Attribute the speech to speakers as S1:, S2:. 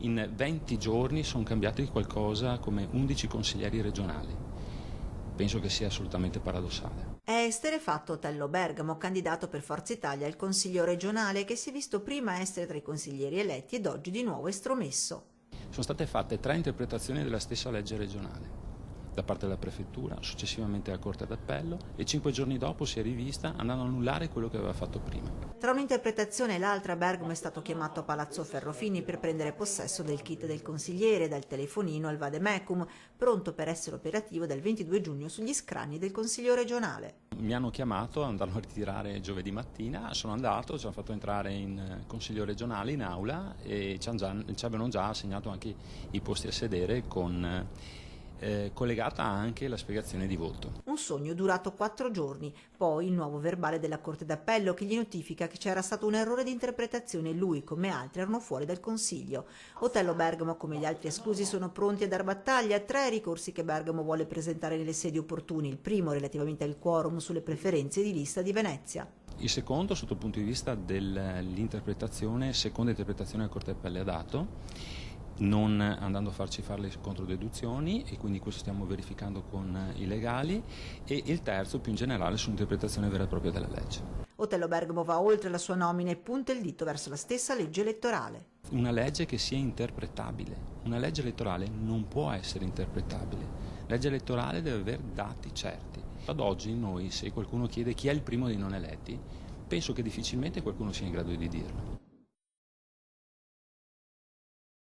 S1: in 20 giorni sono cambiati di qualcosa come 11 consiglieri regionali. Penso che sia assolutamente paradossale.
S2: È esterrefatto Otello Bergamo, candidato per Forza Italia al Consiglio regionale, che si è visto prima essere tra i consiglieri eletti ed oggi di nuovo estromesso.
S1: Sono state fatte 3 interpretazioni della stessa legge regionale, da parte della prefettura, successivamente alla Corte d'Appello, e 5 giorni dopo si è rivista andando a annullare quello che aveva fatto prima.
S2: Tra un'interpretazione e l'altra, Bergamo è stato chiamato a Palazzo Ferrofini per prendere possesso del kit del consigliere, dal telefonino al vademecum, pronto per essere operativo dal 22 giugno sugli scranni del Consiglio regionale.
S1: Mi hanno chiamato, andavano a ritirare giovedì mattina, sono andato, ci hanno fatto entrare in Consiglio regionale, in aula, e ci avevano già assegnato anche i posti a sedere con collegata anche la spiegazione di voto.
S2: Un sogno durato 4 giorni, poi il nuovo verbale della Corte d'Appello che gli notifica che c'era stato un errore di interpretazione e lui, come altri, erano fuori dal Consiglio. Otello Bergamo, come gli altri esclusi, sono pronti a dar battaglia. 3 ricorsi che Bergamo vuole presentare nelle sedi opportune, il primo relativamente al quorum sulle preferenze di lista di Venezia.
S1: Il secondo, sotto il punto di vista dell'interpretazione, seconda interpretazione che la Corte d'Appello ha dato, non andando a farci fare le controdeduzioni, e quindi questo stiamo verificando con i legali, e il terzo più in generale sull'interpretazione vera e propria della legge.
S2: Otello Bergamo va oltre la sua nomina e punta il dito verso la stessa legge elettorale.
S1: Una legge che sia interpretabile, una legge elettorale non può essere interpretabile, la legge elettorale deve avere dati certi. Ad oggi noi, se qualcuno chiede chi è il primo dei non eletti, penso che difficilmente qualcuno sia in grado di dirlo.